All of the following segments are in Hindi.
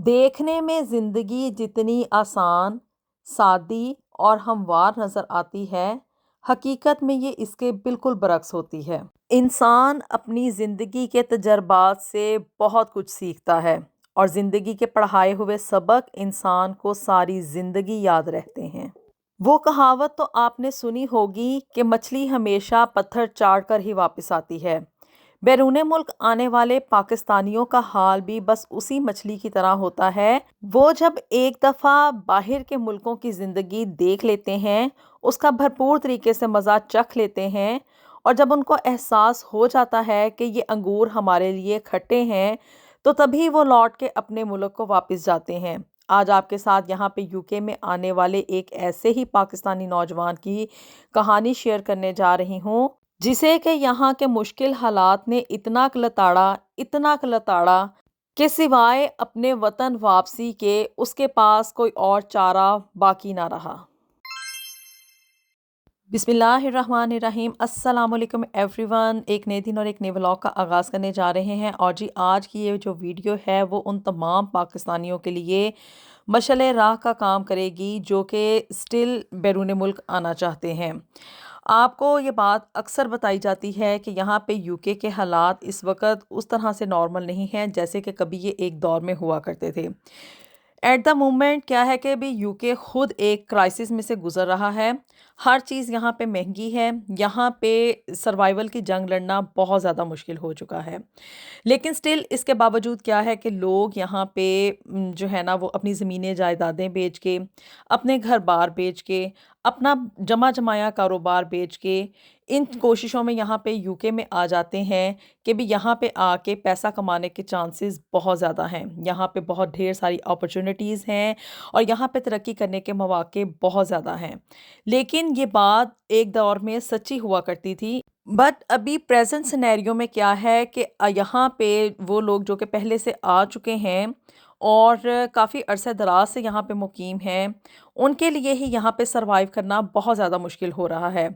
देखने में ज़िंदगी जितनी आसान, सादी और हमवार नज़र आती है, हकीकत में ये इसके बिल्कुल बरअक्स होती है। इंसान अपनी ज़िंदगी के तजर्बात से बहुत कुछ सीखता है और ज़िंदगी के पढ़ाए हुए सबक इंसान को सारी ज़िंदगी याद रहते हैं। वो कहावत तो आपने सुनी होगी कि मछली हमेशा पत्थर चाट कर ही वापस आती है। बैरून मुल्क आने वाले पाकिस्तानियों का हाल भी बस उसी मछली की तरह होता है। वो जब एक दफ़ा बाहर के मुल्कों की ज़िंदगी देख लेते हैं, उसका भरपूर तरीके से मज़ा चख लेते हैं और जब उनको एहसास हो जाता है कि ये अंगूर हमारे लिए खट्टे हैं, तो तभी वो लौट के अपने मुल्क को वापस जाते हैं। आज आपके साथ यहाँ पे यूके में आने वाले एक ऐसे ही पाकिस्तानी नौजवान की कहानी शेयर करने जा रही हूँ, जिसे कि यहाँ के मुश्किल हालात ने इतना लताड़ा कि सिवाय अपने वतन वापसी के उसके पास कोई और चारा बाकी ना रहा। बिस्मिल्लाहिर्रहमानिर्रहीम, अस्सलाम वालेकुम एवरीवन। एक नए दिन और एक नए व्लॉग का आगाज़ करने जा रहे हैं और जी आज की ये जो वीडियो है वो उन तमाम पाकिस्तानियों के लिए मशअल राह का काम करेगी जो कि स्टिल बैरून मुल्क आना चाहते हैं। आपको ये बात अक्सर बताई जाती है कि यहाँ पे यूके के हालात इस वक्त उस तरह से नॉर्मल नहीं हैं जैसे कि कभी ये एक दौर में हुआ करते थे। एट द मोमेंट क्या है कि अभी यूके खुद एक क्राइसिस में से गुजर रहा है। हर चीज़ यहाँ पे महंगी है। यहाँ पे सर्वाइवल की जंग लड़ना बहुत ज़्यादा मुश्किल हो चुका है। लेकिन स्टिल इसके बावजूद क्या है कि लोग यहाँ पे जो है ना वो अपनी ज़मीनें जायदादें बेच के, अपने घर बार बेच के, अपना जमा जमाया कारोबार बेच के इन कोशिशों में यहाँ पे यूके में आ जाते हैं कि भी यहाँ पे आके पैसा कमाने के चांसेस बहुत ज़्यादा हैं। यहाँ पे बहुत ढेर सारी अपॉर्चुनिटीज़ हैं और यहाँ पे तरक्की करने के मौके बहुत ज़्यादा हैं। लेकिन ये बात एक दौर में सच्ची हुआ करती थी। बट अभी प्रेजेंट सिनेरियो में क्या है कि यहाँ पे वो लोग जो कि पहले से आ चुके हैं और काफ़ी अरसे दराज से यहाँ पे मुकीम हैं, उनके लिए ही यहाँ पे सरवाइव करना बहुत ज़्यादा मुश्किल हो रहा है।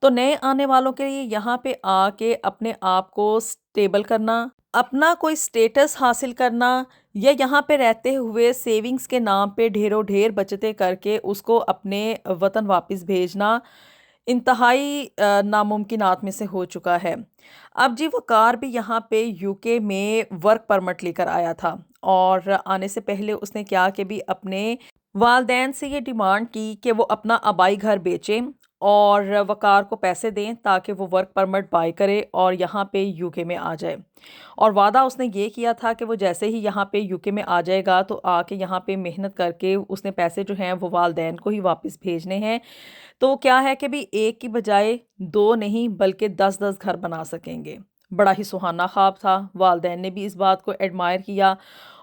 तो नए आने वालों के लिए यहाँ पे आके अपने आप को स्टेबल करना, अपना कोई स्टेटस हासिल करना या यहाँ पे रहते हुए सेविंग्स के नाम पे ढेरों ढेर बचतें करके उसको अपने वतन वापस भेजना इंतहाई नामुमकिनात में से हो चुका है। अब जी वक़ार भी यहाँ पे यूके में वर्क परमिट लेकर आया था और आने से पहले उसने क्या कि भी अपने वालदैन से ये डिमांड की कि वो अपना आबाई घर बेचें और वक़ार को पैसे दें ताकि वो वर्क परमिट बाय करे और यहाँ पे यूके में आ जाए। और वादा उसने ये किया था कि वो जैसे ही यहाँ पे यूके में आ जाएगा तो आके यहाँ पे मेहनत करके उसने पैसे जो हैं वो वालदैन को ही वापस भेजने हैं। तो क्या है कि भी एक की बजाय 2 नहीं बल्कि 10-10 घर बना सकेंगे। बड़ा ही सुहाना ख्वाब था, वालदैन ने भी इस बात को एडमायर किया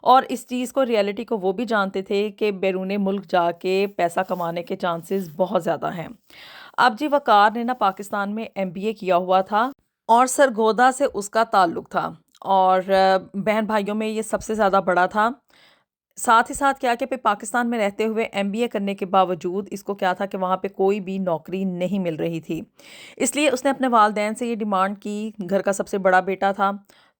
और इस चीज़ को रियलिटी को वो भी जानते थे कि बैरून मुल्क जाके पैसा कमाने के चांसेस बहुत ज़्यादा हैं। अब जी वक़ार ने ना पाकिस्तान में एमबीए किया हुआ था और सरगोदा से उसका ताल्लुक़ था और बहन भाइयों में ये सबसे ज़्यादा बड़ा था। साथ ही साथ क्या कि फिर पाकिस्तान में रहते हुए एमबीए करने के बावजूद इसको क्या था कि वहाँ पे कोई भी नौकरी नहीं मिल रही थी। इसलिए उसने अपने वालदैन से ये डिमांड की, घर का सबसे बड़ा बेटा था,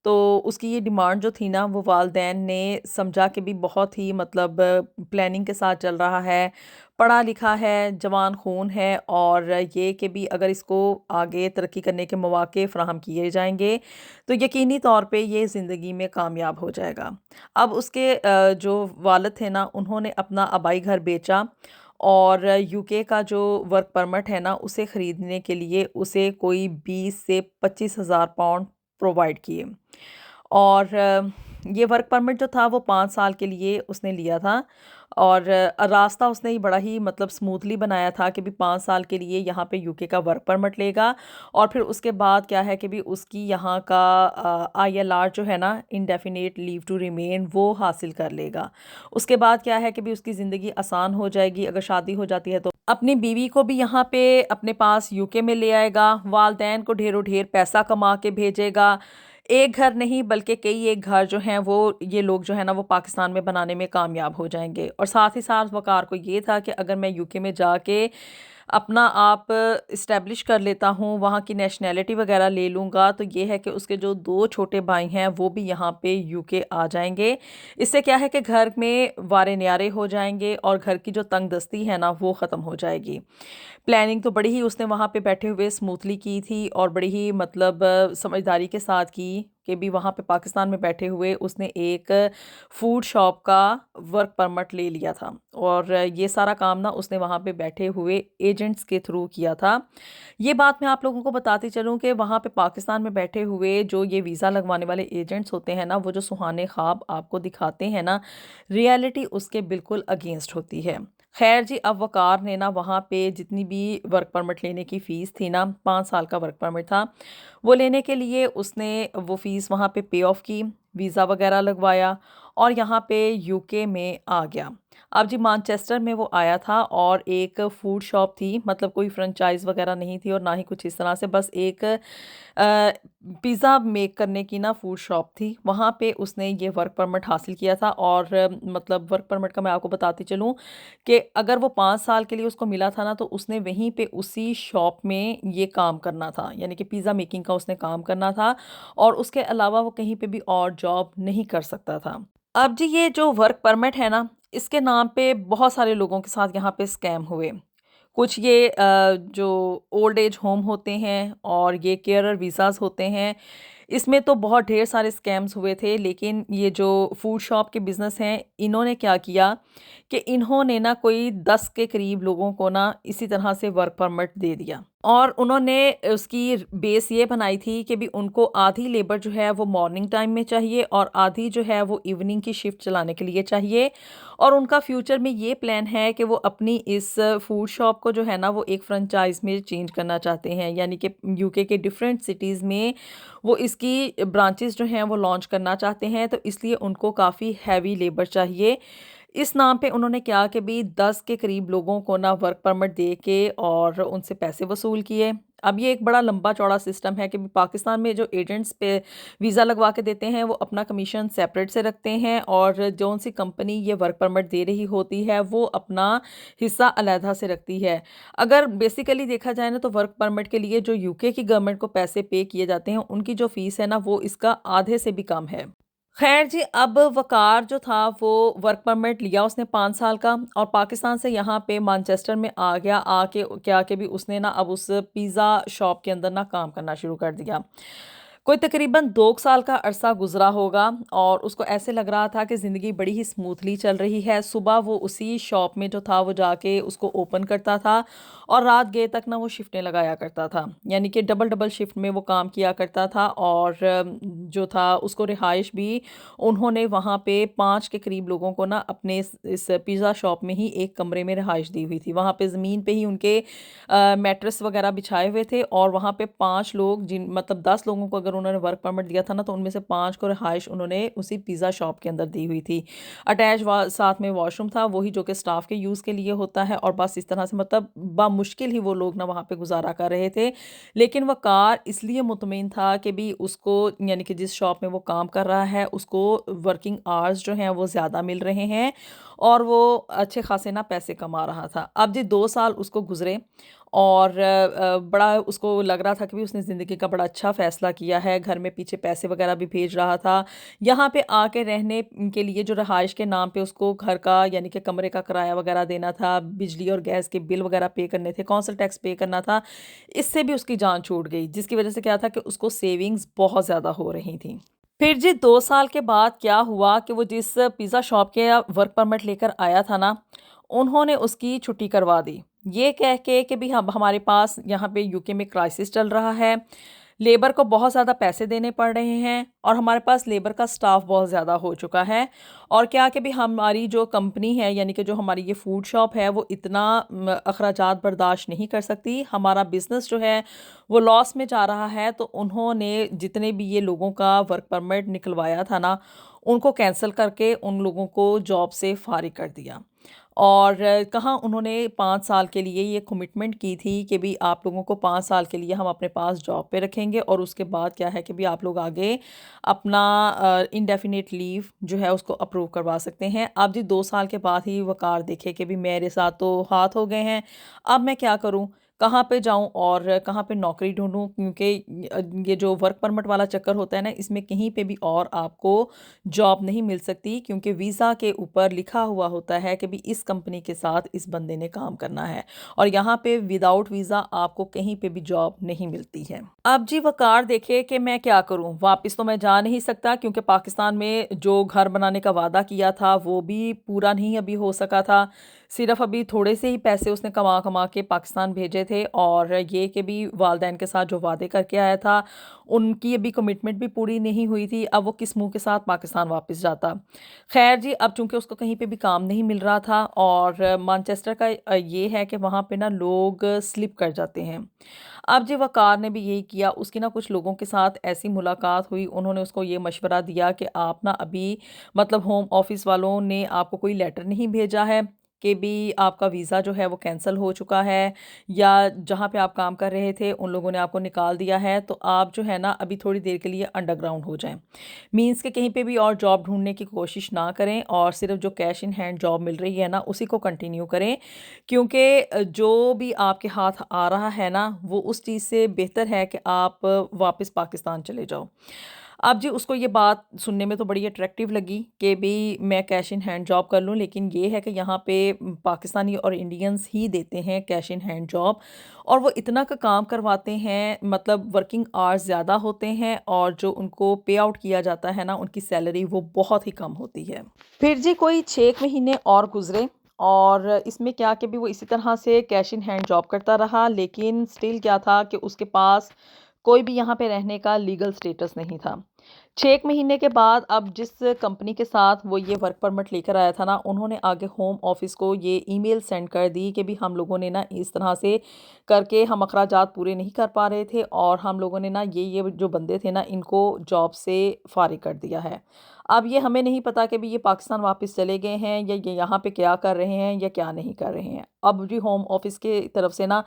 तो उसकी ये डिमांड जो थी ना वो वालदैन ने समझा कि भी बहुत ही मतलब प्लानिंग के साथ चल रहा है, पढ़ा लिखा है, जवान खून है और ये कि भी अगर इसको आगे तरक्की करने के मौके फ़राहम किए जाएँगे, तो यकीनी तौर पे ये ज़िंदगी में कामयाब हो जाएगा। अब उसके जो वालिद थे ना उन्होंने अपना आबाई घर बेचा और यूके का जो वर्क परमिट है ना उसे ख़रीदने के लिए उसे कोई 20 से 25,000 पाउंड प्रोवाइड किए और ये वर्क परमिट जो था वो 5 साल के लिए उसने लिया था और रास्ता उसने ही बड़ा ही मतलब स्मूथली बनाया था कि भी 5 साल के लिए यहाँ पे यूके का वर्क परमिट लेगा और फिर उसके बाद क्या है कि भी उसकी यहाँ का आईएलआर जो है ना इंडेफिनिट लीव टू रिमेन वो हासिल कर लेगा। उसके बाद क्या है कि भी उसकी ज़िंदगी आसान हो जाएगी। अगर शादी हो जाती है तो अपनी बीवी को भी यहाँ पे अपने पास यूके में ले आएगा, वालदैन को ढेरों ढेर पैसा कमा के भेजेगा। एक घर नहीं बल्कि कई एक घर जो हैं वो ये लोग जो है ना वो पाकिस्तान में बनाने में कामयाब हो जाएंगे और साथ ही साथ वक़ार को ये था कि अगर मैं यूके में जाके अपना आप इस्टेब्लिश कर लेता हूँ, वहाँ की नेशनैलिटी वगैरह ले लूँगा, तो ये है कि उसके जो 2 छोटे भाई हैं वो भी यहाँ पे यूके आ जाएँगे। इससे क्या है कि घर में वारे न्यारे हो जाएँगे और घर की जो तंगदस्ती है ना वो ख़त्म हो जाएगी। प्लानिंग तो बड़ी ही उसने वहाँ पे बैठे हुए स्मूथली की थी और बड़ी ही मतलब समझदारी के साथ की कि भी वहाँ पे पाकिस्तान में बैठे हुए उसने एक फूड शॉप का वर्क परमिट ले लिया था और ये सारा काम ना उसने वहाँ पे बैठे हुए एजेंट्स के थ्रू किया था। ये बात मैं आप लोगों को बताती चलूँ कि वहाँ पे पाकिस्तान में बैठे हुए जो ये वीज़ा लगवाने वाले एजेंट्स होते हैं ना, वो जो सुहाने ख्वाब आपको दिखाते हैं ना, रियलिटी उसके बिल्कुल अगेंस्ट होती है। खैर जी, अब वकार ने ना वहाँ पे जितनी भी वर्क परमिट लेने की फ़ीस थी ना, 5 साल का वर्क परमिट था, वो लेने के लिए उसने वो फ़ीस वहाँ पे पे ऑफ की, वीज़ा वगैरह लगवाया और यहाँ पे यूके में आ गया। अब जी मैनचेस्टर में वो आया था और एक फूड शॉप थी, मतलब कोई फ्रेंचाइज़ वगैरह नहीं थी और ना ही कुछ इस तरह से, बस एक पिज़्ज़ा मेक करने की ना फूड शॉप थी। वहाँ पे उसने ये वर्क परमिट हासिल किया था और मतलब वर्क परमिट का मैं आपको बताती चलूँ कि अगर वो 5 साल के लिए उसको मिला था ना, तो उसने वहीं पे उसी शॉप में ये काम करना था, यानी कि पिज़्ज़ा मेकिंग का उसने काम करना था और उसके अलावा वो कहीं पे भी और जॉब नहीं कर सकता था। अब जी ये जो वर्क परमिट है ना, इसके नाम पे बहुत सारे लोगों के साथ यहाँ पे स्कैम हुए। कुछ ये जो ओल्ड एज होम होते हैं और ये केयरर वीज़ाज़ होते हैं, इसमें तो बहुत ढेर सारे स्कैम्स हुए थे, लेकिन ये जो फूड शॉप के बिज़नेस हैं, इन्होंने क्या किया कि इन्होंने ना कोई 10 के करीब लोगों को ना इसी तरह से वर्क परमिट दे दिया और उन्होंने उसकी बेस ये बनाई थी कि भी उनको आधी लेबर जो है वो मॉर्निंग टाइम में चाहिए और आधी जो है वो इवनिंग की शिफ्ट चलाने के लिए चाहिए और उनका फ्यूचर में ये प्लान है कि वो अपनी इस फूड शॉप को जो है ना वो एक फ्रेंचाइज में चेंज करना चाहते हैं, यानी कि यूके के डिफरेंट सिटीज़ में वो इसकी ब्रांचेस जो हैं वो लॉन्च करना चाहते हैं, तो इसलिए उनको काफ़ी हैवी लेबर चाहिए। इस नाम पे उन्होंने क्या कि भी 10 के करीब लोगों को ना वर्क परमिट दे के और उनसे पैसे वसूल किए। अब ये एक बड़ा लंबा चौड़ा सिस्टम है कि भी पाकिस्तान में जो एजेंट्स पे वीज़ा लगवा के देते हैं वो अपना कमीशन सेपरेट से रखते हैं और जो उनसी कंपनी ये वर्क परमिट दे रही होती है वो अपना हिस्सा अलहदा से रखती है। अगर बेसिकली देखा जाए ना, तो वर्क परमिट के लिए जो यूके की गवर्नमेंट को पैसे पे किए जाते हैं, उनकी जो फ़ीस है ना वो इसका आधे से भी कम है। खैर जी, अब वकार जो था वो वर्क परमिट लिया उसने 5 साल का और पाकिस्तान से यहाँ पे मैनचेस्टर में आ गया। आके क्या कि भी उसने ना अब उस पिज़्ज़ा शॉप के अंदर ना काम करना शुरू कर दिया। कोई तकरीबन 2 साल का अरसा गुज़रा होगा और उसको ऐसे लग रहा था कि ज़िंदगी बड़ी ही स्मूथली चल रही है। सुबह वो उसी शॉप में जो था वो जाके उसको ओपन करता था और रात गए तक ना वो शिफ्टें लगाया करता था। यानी कि डबल-डबल शिफ्ट में वो काम किया करता था और जो था उसको रिहाइश भी उन्होंने वहाँ पे 5 के करीब लोगों को ना अपने इस पिज़्ज़ा शॉप में ही एक कमरे में रिहाइश दी हुई थी। वहाँ पे ज़मीन पे ही उनके मैट्रेस वगैरह बिछाए हुए थे और वहाँ पे 5 लोग, जिन मतलब 10 लोगों को अगर उन्होंने वर्क परमिट दिया था ना, तो उनमें से 5 को रिहाइश उन्होंने उसी पिज़्ज़ा शॉप के अंदर दी हुई थी। अटैच वा साथ में वॉशरूम था, वही जो कि स्टाफ के यूज़ के लिए होता है और बस इस तरह से मतलब बामुश्किल ही वो लोग ना वहाँ पे गुज़ारा कर रहे थे। लेकिन वक़ार इसलिए मुतमईन था कि भी उसको, यानी कि जिस शॉप में वो काम कर रहा है, उसको वर्किंग आवर्स जो हैं वो ज़्यादा मिल रहे हैं और वो अच्छे खासे ना पैसे कमा रहा था। अब जी 2 साल उसको गुज़रे और बड़ा उसको लग रहा था कि भी उसने ज़िंदगी का बड़ा अच्छा फ़ैसला किया है, घर में पीछे पैसे वगैरह भी भेज रहा था। यहाँ पे आके रहने के लिए जो रहाइश के नाम पे उसको घर का, यानी कि कमरे का किराया वगैरह देना था, बिजली और गैस के बिल वगैरह पे करने थे, कौंसल टैक्स पे करना था। इससे भी उसकी जान छूट गई, जिसकी वजह से क्या था कि उसको सेविंग्स बहुत ज़्यादा हो रही थी। फिर जी 2 साल के बाद क्या हुआ कि वो जिस पिज़्ज़ा शॉप के वर्क परमिट लेकर आया था ना, उन्होंने उसकी छुट्टी करवा दी। ये कह के कि भी हम हमारे पास यहाँ पे यूके में क्राइसिस चल रहा है, लेबर को बहुत ज़्यादा पैसे देने पड़ रहे हैं और हमारे पास लेबर का स्टाफ बहुत ज़्यादा हो चुका है और क्या कि भी हमारी जो कंपनी है, यानी कि जो हमारी ये फूड शॉप है, वो इतना अखराजात बर्दाश्त नहीं कर सकती। हमारा बिज़नेस जो है वो लॉस में जा रहा है। तो उन्होंने जितने भी ये लोगों का वर्क परमिट निकलवाया था ना, उनको कैंसिल करके उन लोगों को जॉब से फारिग कर दिया। और कहाँ उन्होंने 5 साल के लिए ये कमिटमेंट की थी कि भी आप लोगों को 5 साल के लिए हम अपने पास जॉब पे रखेंगे और उसके बाद क्या है कि भी आप लोग आगे अपना इंडेफिनिट लीव जो है उसको अप्रूव करवा सकते हैं। अब जी 2 साल के बाद ही वक़ार देखे कि भी मेरे साथ तो हाथ हो गए हैं, अब मैं क्या करूँ? कहाँ पे जाऊँ और कहाँ पे नौकरी ढूँढूँ? क्योंकि ये जो वर्क परमिट वाला चक्कर होता है ना, इसमें कहीं पे भी और आपको जॉब नहीं मिल सकती, क्योंकि वीज़ा के ऊपर लिखा हुआ होता है कि भी इस कंपनी के साथ इस बंदे ने काम करना है और यहाँ पे विदाउट वीज़ा आपको कहीं पे भी जॉब नहीं मिलती है। अब जी वकार देखे कि मैं क्या करूं, वापस तो मैं जा नहीं सकता क्योंकि पाकिस्तान में जो घर बनाने का वादा किया था वो भी पूरा नहीं अभी हो सका था। सिर्फ अभी थोड़े से ही पैसे उसने कमा कमा के पाकिस्तान भेजे थे और ये कि भी वालदैन के साथ जो वादे करके आया था उनकी अभी कमिटमेंट भी पूरी नहीं हुई थी। अब वो किस मुंह के साथ पाकिस्तान वापस जाता? खैर जी, अब चूंकि उसको कहीं पे भी काम नहीं मिल रहा था और मैनचेस्टर का ये है कि वहाँ पे ना लोग स्लिप कर जाते हैं। अब जी वकार ने भी यही किया, उसकी ना कुछ लोगों के साथ ऐसी मुलाकात हुई, उन्होंने उसको ये मशवरा दिया कि आप ना अभी मतलब होम ऑफिस वालों ने आपको कोई लेटर नहीं भेजा है कि भी आपका वीज़ा जो है वो कैंसिल हो चुका है या जहाँ पे आप काम कर रहे थे उन लोगों ने आपको निकाल दिया है, तो आप जो है ना अभी थोड़ी देर के लिए अंडरग्राउंड हो जाएं। मीन्स के कहीं पे भी और जॉब ढूंढने की कोशिश ना करें और सिर्फ जो कैश इन हैंड जॉब मिल रही है ना उसी को कंटिन्यू करें, क्योंकि जो भी आपके हाथ आ रहा है ना वो उस चीज़ से बेहतर है कि आप वापस पाकिस्तान चले जाओ। अब जी उसको ये बात सुनने में तो बड़ी अट्रैक्टिव लगी कि भी मैं कैश इन हैंड जॉब कर लूँ, लेकिन ये है कि यहाँ पे पाकिस्तानी और इंडियंस ही देते हैं कैश इन हैंड जॉब और वो इतना का काम करवाते हैं, मतलब वर्किंग आवर्स ज़्यादा होते हैं और जो उनको पे आउट किया जाता है ना उनकी सैलरी वो बहुत ही कम होती है। फिर जी कोई 6 महीने और गुजरे और इसमें क्या कि भी वो इसी तरह से कैश इन हैंड जॉब करता रहा, लेकिन स्टिल क्या था कि उसके पास कोई भी यहाँ पे रहने का लीगल स्टेटस नहीं था। 6 महीने के बाद अब जिस कंपनी के साथ वो ये वर्क परमिट लेकर आया था ना, उन्होंने आगे होम ऑफिस को ये ईमेल सेंड कर दी कि भी हम लोगों ने ना इस तरह से करके हम अखराजात पूरे नहीं कर पा रहे थे और हम लोगों ने ना ये जो बंदे थे ना इनको जॉब से फारिग कर दिया है। अब ये हमें नहीं पता कि भी ये पाकिस्तान वापस चले गए हैं या ये यहाँ पे क्या कर रहे हैं या क्या नहीं कर रहे हैं। अब भी होम ऑफिस के तरफ से ना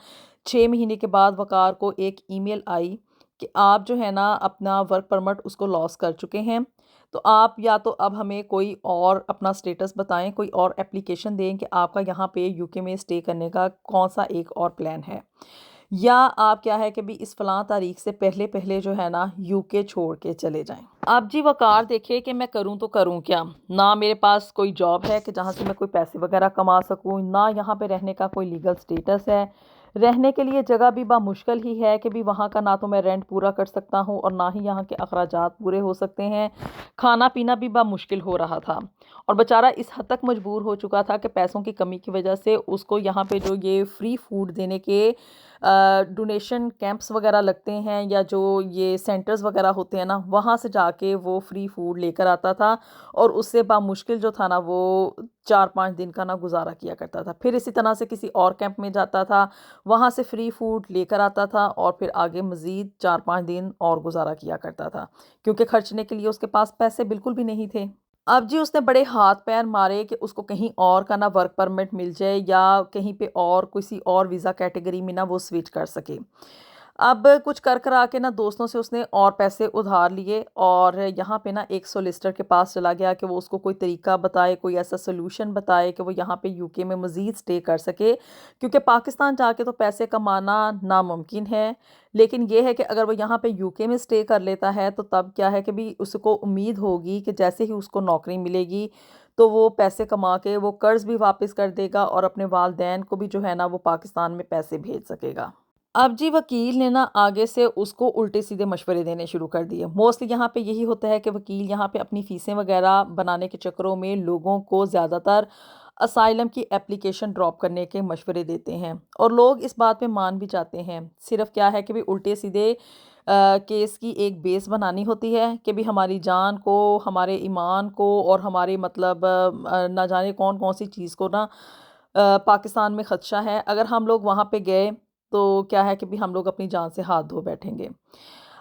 6 महीने के बाद वकार को एक ईमेल आई कि आप जो है ना अपना वर्क परमिट उसको लॉस कर चुके हैं, तो आप या तो अब हमें कोई और अपना स्टेटस बताएं, कोई और एप्लीकेशन दें कि आपका यहाँ पे यूके में स्टे करने का कौन सा एक और प्लान है, या आप क्या है कि भी इस फलां तारीख से पहले पहले जो है ना यूके छोड़ के चले जाएं। अब जी वकार देखे कि मैं करूं तो करूं क्या, ना मेरे पास कोई जॉब है कि जहां से मैं कोई पैसे वगैरह कमा सकूं, ना यहाँ पे रहने का कोई लीगल स्टेटस है, रहने के लिए जगह भी मुश्किल ही है कि भी वहाँ का ना तो मैं रेंट पूरा कर सकता हूँ और ना ही यहाँ के अखराजात पूरे हो सकते हैं, खाना पीना भी मुश्किल हो रहा था और बेचारा इस हद तक मजबूर हो चुका था कि पैसों की कमी की वजह से उसको यहाँ पे जो ये फ्री फूड देने के डोनेशन कैंप्स वगैरह लगते हैं या जो ये सेंटर्स वगैरह होते हैं ना वहाँ से जाके वो फ्री फूड लेकर आता था और उससे मुश्किल जो था ना वो 4-5 दिन का ना गुजारा किया करता था। फिर इसी तरह से किसी और कैंप में जाता था, वहाँ से फ्री फूड लेकर आता था और फिर आगे मज़ीद 4-5 दिन और गुजारा किया करता था, क्योंकि खर्चने के लिए उसके पास पैसे बिल्कुल भी नहीं थे। अब जी उसने बड़े हाथ पैर मारे कि उसको कहीं और का ना वर्क परमिट मिल जाए या कहीं पे और किसी और वीज़ा कैटेगरी में ना वो स्विच कर सके। अब कुछ कर करा के ना दोस्तों से उसने और पैसे उधार लिए और यहाँ पे ना एक सोलिसिटर के पास चला गया कि वो उसको कोई तरीका बताए, कोई ऐसा सोल्यूशन बताए कि वो यहाँ पे यूके में मज़ीद स्टे कर सके, क्योंकि पाकिस्तान जाके तो पैसे कमाना नामुमकिन है, लेकिन ये है कि अगर वो यहाँ पे यूके में स्टे कर लेता है तो तब क्या है कि भी उसको उम्मीद होगी कि जैसे ही उसको नौकरी मिलेगी तो वो पैसे कमा के वो कर्ज़ भी वापस कर देगा और अपने वालदैन को भी जो है ना वो पाकिस्तान में पैसे भेज सकेगा। अब जी वकील ने ना आगे से उसको उल्टे सीधे मशवरे देने शुरू कर दिए। मोस्टली यहाँ पे यही होता है कि वकील यहाँ पे अपनी फ़ीसें वगैरह बनाने के चक्करों में लोगों को ज़्यादातर असाइलम की एप्लीकेशन ड्रॉप करने के मशवरे देते हैं और लोग इस बात पे मान भी जाते हैं। सिर्फ क्या है कि भी उल्टे सीधे केस की एक बेस बनानी होती है कि भी हमारी जान को, हमारे ईमान को और हमारे मतलब ना जाने कौन कौन सी चीज़ को ना पाकिस्तान में ख़दशा है, अगर हम लोग वहाँ पे गए तो क्या है कि भी हम लोग अपनी जान से हाथ धो बैठेंगे।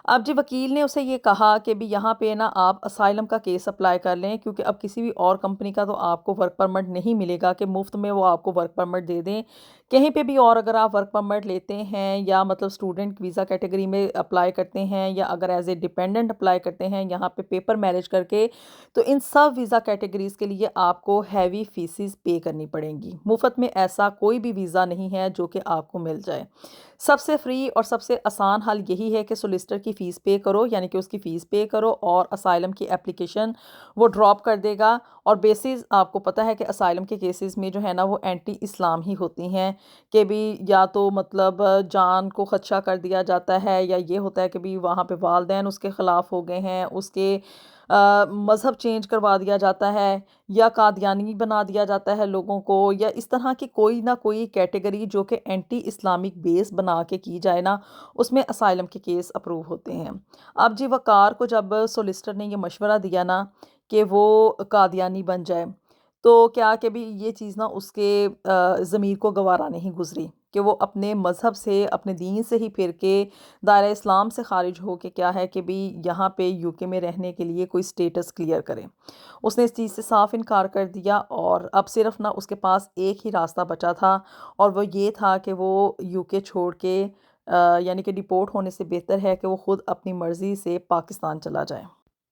अब जी वकील ने उसे ये कहा कि भी यहाँ पे ना आप असाइलम का केस अप्लाई कर लें, क्योंकि अब किसी भी और कंपनी का तो आपको वर्क परमिट नहीं मिलेगा कि मुफ्त में वो आपको वर्क परमिट दे दें। कहीं पे भी और अगर आप वर्क परमिट लेते हैं या मतलब स्टूडेंट वीज़ा कैटेगरी में अप्लाई करते हैं या अगर एज ए डिपेंडेंट अप्लाई करते हैं यहाँ पे पेपर मैरिज करके, तो इन सब वीज़ा कैटेगरीज़ के लिए आपको हैवी फीसिस पे करनी पड़ेंगी। मुफ्त में ऐसा कोई भी वीज़ा नहीं है जो कि आपको मिल जाए। सबसे फ्री और सबसे आसान हल यही है कि सोलिसिटर की फ़ीस पे करो, यानी कि उसकी फ़ीस पे करो और असाइलम की एप्लीकेशन वो ड्रॉप कर देगा। और बेसिस आपको पता है कि असाइलम के केसेस में जो है ना वो एंटी इस्लाम ही होती हैं कि भी या तो मतलब जान को ख़दशा कर दिया जाता है या ये होता है कि भी वहाँ पे वालिदैन उसके ख़िलाफ़ हो गए हैं, उसके मज़हब चेंज करवा दिया जाता है या कादियानी बना दिया जाता है लोगों को, या इस तरह की कोई ना कोई कैटेगरी जो कि एंटी इस्लामिक बेस बना के की जाए ना, उसमें असाइलम के केस अप्रूव होते हैं। अब जी वक़ार को जब सॉलिसिटर ने ये मशवरा दिया ना कि वो कादियानी बन जाए, तो क्या कि भी ये चीज़ ना उसके ज़मीर को गवारा नहीं गुज़री कि वो अपने मज़हब से, अपने दीन से ही फिर के दायरा इस्लाम से ख़ारिज हो के क्या है कि भी यहाँ पे यूके में रहने के लिए कोई स्टेटस क्लियर करे। उसने इस चीज़ से साफ इनकार कर दिया और अब सिर्फ ना उसके पास एक ही रास्ता बचा था और वो ये था कि वो यूके छोड़ के यानी कि डिपोर्ट होने से बेहतर है कि वो ख़ुद अपनी मर्ज़ी से पाकिस्तान चला जाए।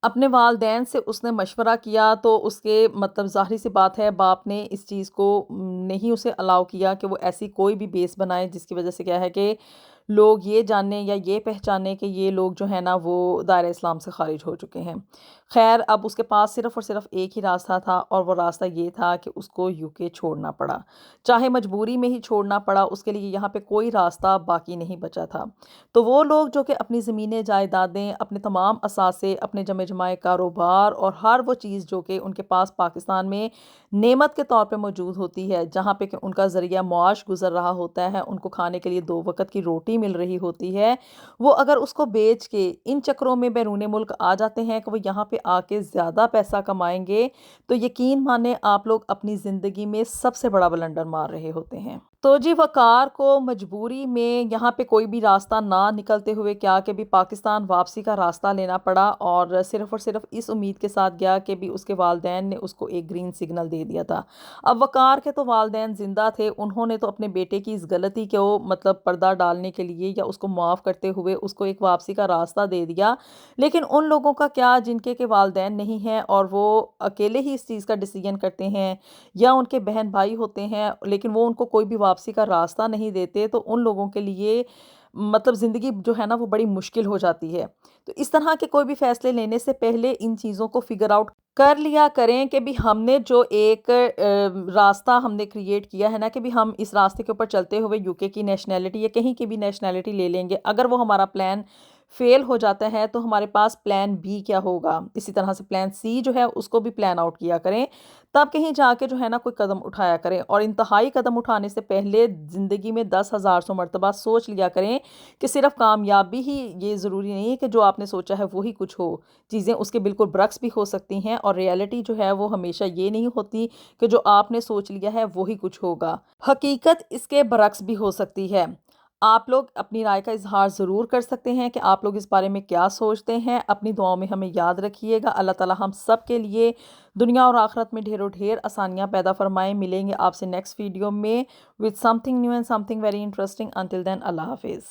अपने वालदैन से उसने मशवरा किया तो उसके मतलब ज़ाहिर-सी बात है बाप ने इस चीज़ को नहीं उसे अलाउ किया कि वो ऐसी कोई भी बेस बनाए जिसकी वज़ह से क्या है कि लोग ये जाने या ये पहचाने कि ये लोग जो है ना वो दायरा इस्लाम से ख़ारिज हो चुके हैं। ख़ैर अब उसके पास सिर्फ़ और सिर्फ़ एक ही रास्ता था और वो रास्ता ये था कि उसको यूके छोड़ना पड़ा। चाहे मजबूरी में ही छोड़ना पड़ा, उसके लिए यहाँ पे कोई रास्ता बाकी नहीं बचा था। तो वो लोग जो कि अपनी ज़मीनें जायदादें, अपने तमाम असासे, अपने जमे-जमाए कारोबार और हर वो चीज़ जो कि उनके पास पाकिस्तान में नेमत के तौर पे मौजूद होती है, जहाँ पे कि उनका ज़रिया मुआश गुज़र रहा होता है, उनको खाने के लिए 2 वक़्त की रोटी मिल रही होती है, वो अगर उसको बेच के इन चक्करों में बैरून मुल्क आ जाते हैं कि वो यहाँ पे आके ज़्यादा पैसा कमाएँगे, तो यकीन मानिए आप लोग अपनी ज़िंदगी में सबसे बड़ा ब्लंडर मार रहे होते हैं। तो जी वक़ार को मजबूरी में यहाँ पे कोई भी रास्ता ना निकलते हुए क्या कि भी पाकिस्तान वापसी का रास्ता लेना पड़ा और सिर्फ़ इस उम्मीद के साथ गया कि भी उसके वालिदैन ने उसको एक ग्रीन सिग्नल दे दिया था। अब वक़ार के तो वालिदैन ज़िंदा थे, उन्होंने तो अपने बेटे की इस गलती को मतलब पर्दा डालने के लिए या उसको माफ़ करते हुए उसको एक वापसी का रास्ता दे दिया। लेकिन उन लोगों का क्या जिनके के वालिदैन नहीं हैं और वो अकेले ही इस चीज़ का डिसीज़न करते हैं या उनके बहन-भाई होते हैं, लेकिन वो उनको कोई भी वापसी का रास्ता नहीं देते, तो उन लोगों के लिए मतलब ज़िंदगी जो है ना वो बड़ी मुश्किल हो जाती है। तो इस तरह के कोई भी फ़ैसले लेने से पहले इन चीज़ों को फ़िगर आउट कर लिया करें कि भी हमने जो एक रास्ता हमने क्रिएट किया है ना कि भी हम इस रास्ते के ऊपर चलते हुए यूके की नेशनैलिटी या कहीं की भी नेशनैलिटी ले लेंगे। अगर वो हमारा प्लान फ़ेल हो जाता है तो हमारे पास प्लान बी क्या होगा? इसी तरह से प्लान सी जो है उसको भी प्लान आउट किया करें। तब कहीं जाके जो है ना कोई कदम उठाया करें और इंतहाई कदम उठाने से पहले ज़िंदगी में 10,000 सौ मर्तबा सोच लिया करें कि सिर्फ़ कामयाबी ही ये ज़रूरी नहीं है कि जो आपने सोचा है वो ही कुछ हो। चीज़ें उसके बिल्कुल बरक्स भी हो सकती हैं और रियलिटी जो है वो हमेशा ये नहीं होती कि जो आपने सोच लिया है वो ही कुछ होगा। हकीकत इसके बरक्स भी हो सकती है। आप लोग अपनी राय का इज़हार ज़रूर कर सकते हैं कि आप लोग इस बारे में क्या सोचते हैं। अपनी दुआओं में हमें याद रखिएगा। अल्लाह ताला हम सब के लिए दुनिया और आखिरत में ढेरों ढेर आसानियाँ पैदा फरमाएँ। मिलेंगे आपसे नेक्स्ट वीडियो में with something new and something very interesting. Until then अल्लाह हाफ़िज़।